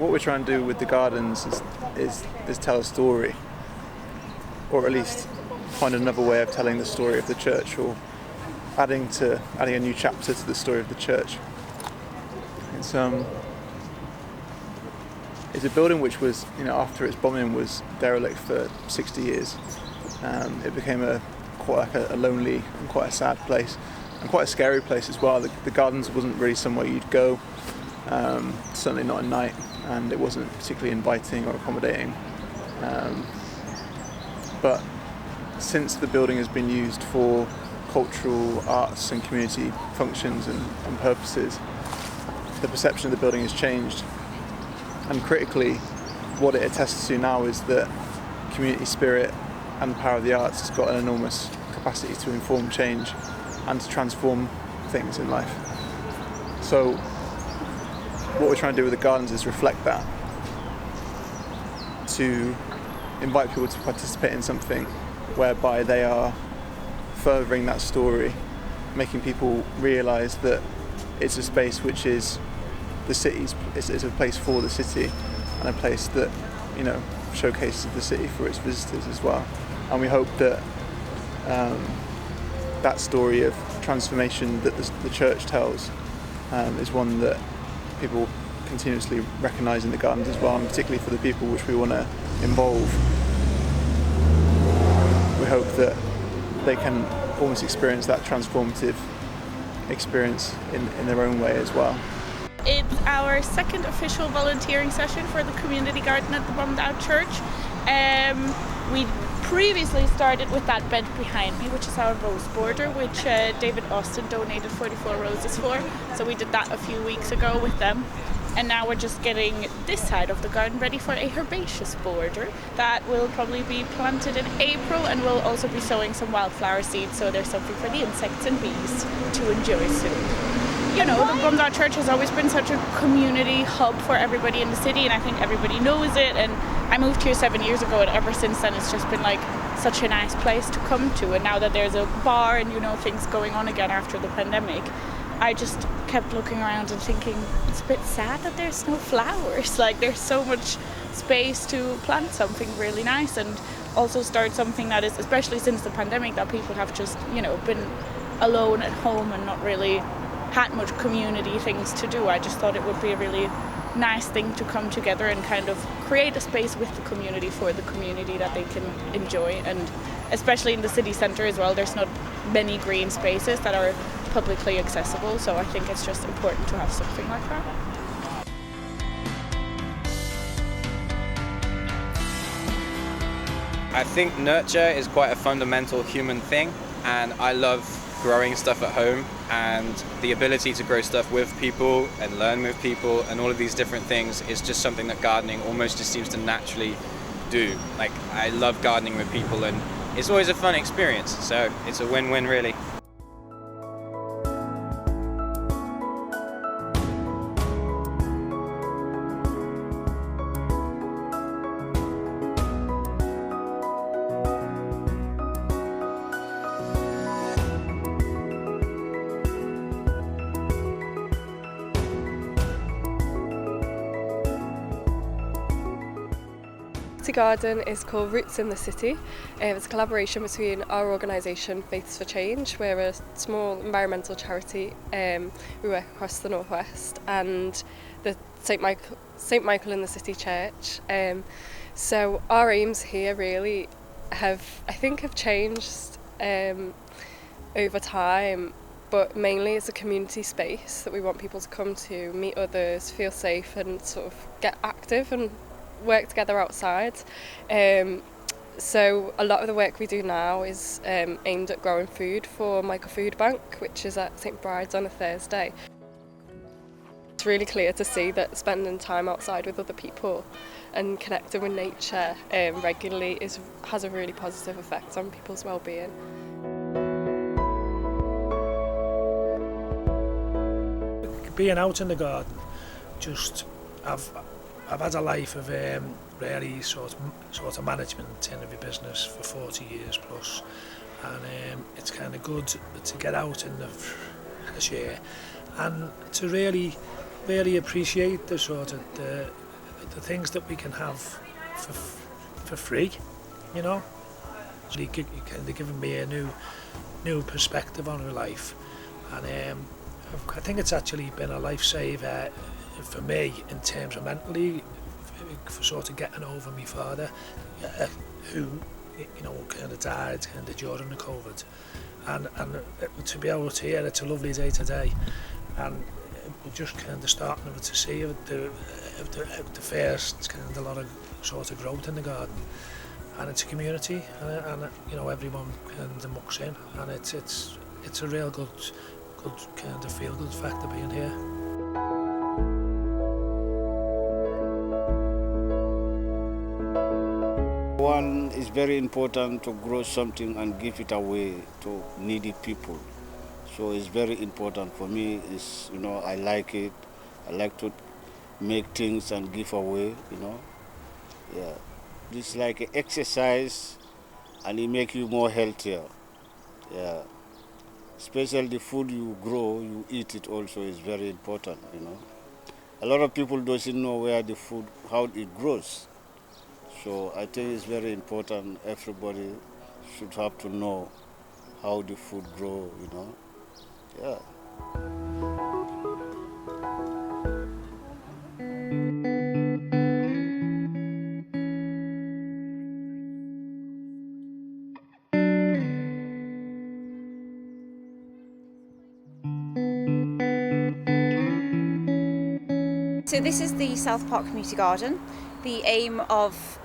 what we're trying to do with the gardens is tell a story, or at least find another way of telling the story of the church, or adding a new chapter to the story of the church. It's a building which was, after its bombing, was derelict for 60 years. It became quite a lonely and quite a sad place, and quite a scary place as well. The gardens wasn't really somewhere you'd go, certainly not at night, and it wasn't particularly inviting or accommodating. But since the building has been used for cultural, arts and community functions and purposes, the perception of the building has changed. And critically, what it attests to now is that community spirit and the power of the arts has got an enormous capacity to inform change and to transform things in life. So what we're trying to do with the gardens is reflect that, to invite people to participate in something whereby they are furthering that story, making people realise that it's a space which is the city's, is a place for the city, and a place that showcases the city for its visitors as well. And we hope that that story of transformation that the church tells is one that people continuously recognise in the gardens as well, and particularly for the people which we want to involve. We hope that they can almost experience that transformative experience in their own way as well. It's our second official volunteering session for the community garden at the bombed out church. We previously started with that bed behind me, which is our rose border, which David Austin donated 44 roses for. So we did that a few weeks ago with them. And now we're just getting this side of the garden ready for a herbaceous border that will probably be planted in April, and we'll also be sowing some wildflower seeds, so there's something for the insects and bees to enjoy soon. The bombed out church has always been such a community hub for everybody in the city, and I think everybody knows it. And I moved here 7 years ago, and ever since then it's just been like such a nice place to come to. And now that there's a bar and things going on again after the pandemic, I just kept looking around and thinking it's a bit sad that there's no flowers. Like, there's so much space to plant something really nice, and also start something that is, especially since the pandemic, that people have just been alone at home and not really had much community things to do. I just thought it would be a really nice thing to come together and kind of create a space with the community for the community that they can enjoy. And especially in the city centre as well, there's not many green spaces that are publicly accessible, so I think it's just important to have something like that. I think nurture is quite a fundamental human thing, and I love growing stuff at home, and the ability to grow stuff with people and learn with people and all of these different things is just something that gardening almost just seems to naturally do. Like, I love gardening with people, and it's always a fun experience, so it's a win-win really. The garden is called Roots in the City. It's a collaboration between our organisation Faiths for Change. We're a small environmental charity. We work across the northwest, and the St Michael in the City Church. So our aims here really have changed over time, but mainly it's a community space that we want people to come to, meet others, feel safe, and sort of get active and work together outside. So a lot of the work we do now is aimed at growing food for Michael Food Bank, which is at St Bride's on a Thursday. It's really clear to see that spending time outside with other people and connecting with nature regularly has a really positive effect on people's well-being. Being out in the garden, I've had a life of really sort of management in every business for 40 years plus, and it's kind of good to get out in the fresh air and to really appreciate the the things that we can have for free, you know. So you kind of given me a new perspective on my life, and I think it's actually been a lifesaver for me in terms of mentally, for sort of getting over my father, who, you know, kind of died kind of during the COVID, and to be able to hear it's a lovely day today, and we're just kind of starting to see the first kind of a lot of sort of growth in the garden, and it's a community, and you know, everyone kind of mucks in, and it's a real good kind of feel good factor being here. One is very important to grow something and give it away to needy people. So it's very important for me. Is, you know, I like it. I like to make things and give away. You know, yeah. It's like an exercise, and it makes you more healthier. Yeah. Especially the food you grow, you eat it also is very important. You know, a lot of people doesn't know where the food, how it grows. So I think it's very important. Everybody should have to know how the food grow, you know. Yeah. So this is the South Park Community Garden. The aim of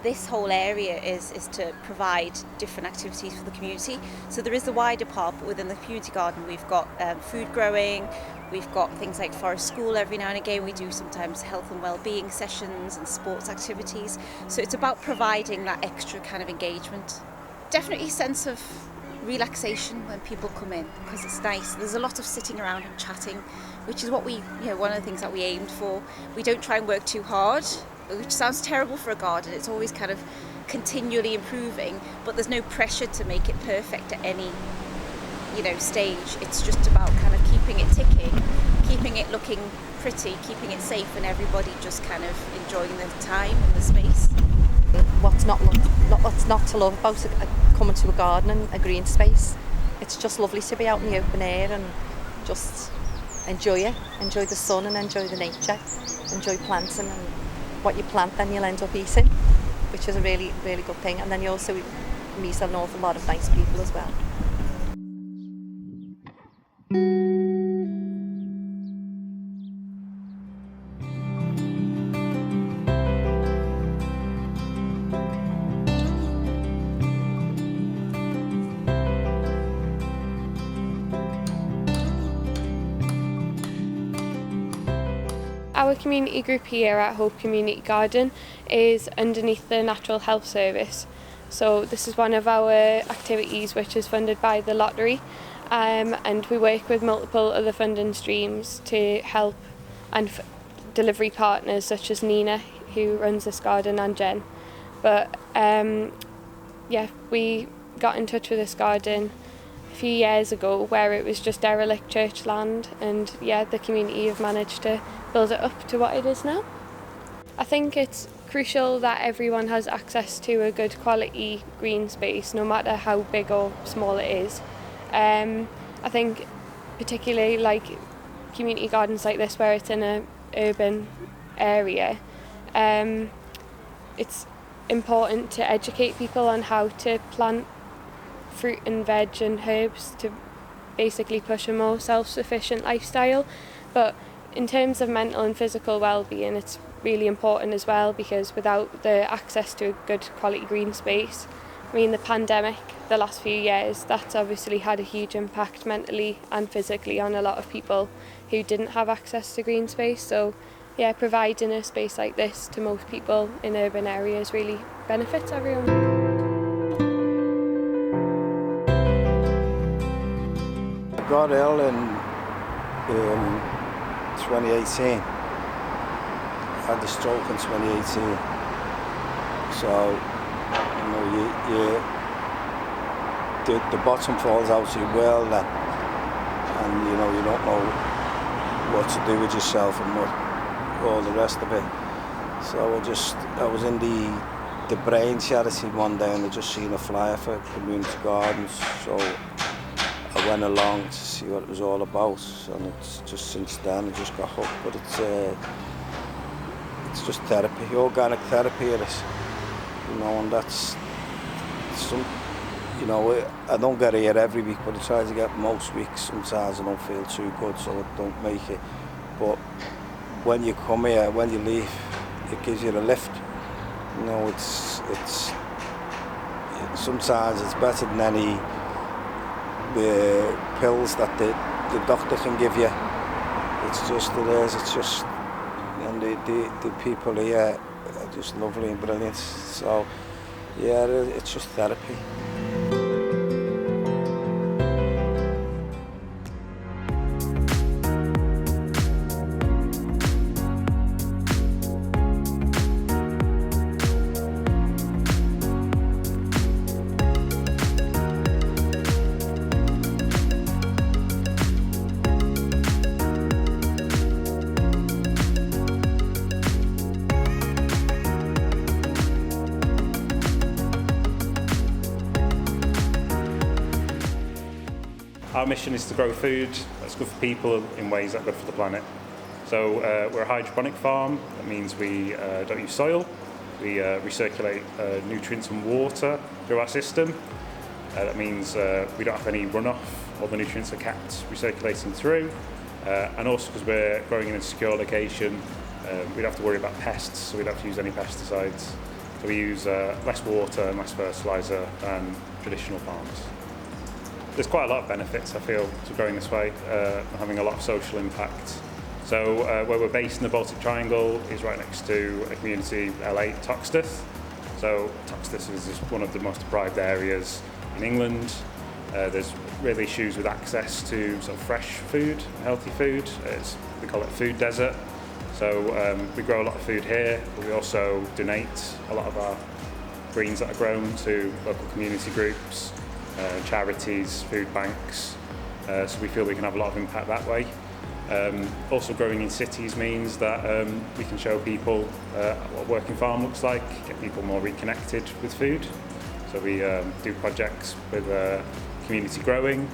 this whole area is to provide different activities for the community. So there is the wider part, but within the community garden we've got food growing, we've got things like forest school every now and again, we do sometimes health and well-being sessions and sports activities. So it's about providing that extra kind of engagement. Definitely a sense of relaxation when people come in, because it's nice. There's a lot of sitting around and chatting, which is what one of the things that we aimed for. We don't try and work too hard, which sounds terrible for a garden. It's always kind of continually improving, but there's no pressure to make it perfect at any, stage. It's just about kind of keeping it ticking, keeping it looking pretty, keeping it safe, and everybody just kind of enjoying the time and the space. What's not to love about coming to a garden and a green space? It's just lovely to be out in the open air and just enjoy it, enjoy the sun and enjoy the nature, enjoy planting, and what you plant then you'll end up eating, which is a really, really good thing. And then you also meet an awful lot of nice people as well. Our community group here at Hope Community Garden is underneath the Natural Health Service. So this is one of our activities which is funded by the lottery, and we work with multiple other funding streams to help and delivery partners such as Nina, who runs this garden, and Jen. But we got in touch with this garden a few years ago where it was just derelict church land, and the community have managed to build it up to what it is now. I think it's crucial that everyone has access to a good quality green space, no matter how big or small it is. I think particularly like community gardens like this where it's in an urban area, it's important to educate people on how to plant fruit and veg and herbs to basically push a more self-sufficient lifestyle. But in terms of mental and physical well-being, it's really important as well, because without the access to a good quality green space, the pandemic, the last few years, that's obviously had a huge impact mentally and physically on a lot of people who didn't have access to green space. So providing a space like this to most people in urban areas really benefits everyone. I got ill in 2018. I had the stroke in 2018. So, the bottom falls out of your world, and you don't know what to do with yourself and all the rest of it. So I was in the Brain charity one day and I just seen a flyer for community gardens, so I went along to see what it was all about, and it's just since then I just got hooked. But it's just therapy, organic therapy it is, you know, and that's some, you know, I don't get here every week, but I try to get most weeks. Sometimes I don't feel too good, so I don't make it. But when you come here, when you leave, it gives you a lift. You know, it's sometimes it's better than any pills that the doctor can give you. It's just, and the people here are just lovely and brilliant. So yeah, it's just therapy. Our mission is to grow food that's good for people in ways that are good for the planet. So we're a hydroponic farm. That means we don't use soil. We recirculate nutrients and water through our system. That means we don't have any runoff. All the nutrients are kept recirculating through. And also because we're growing in a secure location, we don't have to worry about pests, so we don't have to use any pesticides. So we use less water and less fertiliser than traditional farms. There's quite a lot of benefits, I feel, to growing this way, having a lot of social impact. So where we're based in the Baltic Triangle is right next to a community, LA, Toxteth. So Toxteth is one of the most deprived areas in England. There's really issues with access to sort of fresh food, healthy food. We call it food desert. So we grow a lot of food here, but we also donate a lot of our greens that are grown to local community groups, charities, food banks, so we feel we can have a lot of impact that way. Also growing in cities means that we can show people what a working farm looks like, get people more reconnected with food. So we do projects with community growing,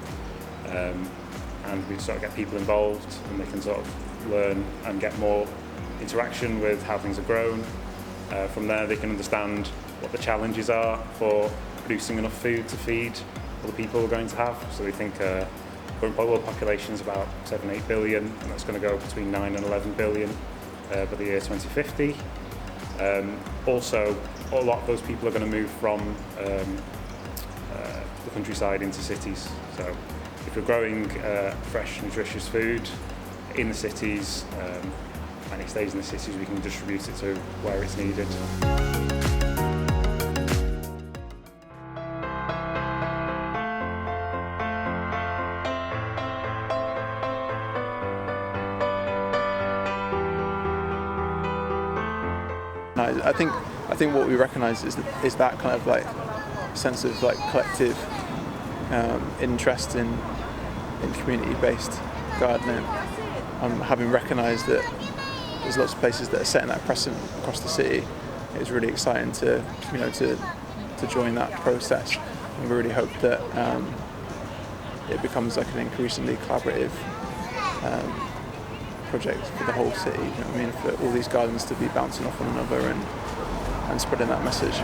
and we sort of get people involved, and they can sort of learn and get more interaction with how things are grown. From there they can understand what the challenges are for producing enough food to feed all the people we're going to have. So we think current world population is about 7-8 billion, and that's going to go between 9 and 11 billion by the year 2050. Also, a lot of those people are going to move from the countryside into cities. So if we're growing fresh, nutritious food in the cities, and it stays in the cities, we can distribute it to where it's needed. I think what we recognise is that kind of like sense of like collective interest in community-based gardening. Having recognised that there's lots of places that are setting that precedent across the city, it's really exciting to join that process. And we really hope that it becomes like an increasingly collaborative project for the whole city. You know what I mean? For all these gardens to be bouncing off one another and spreading that message.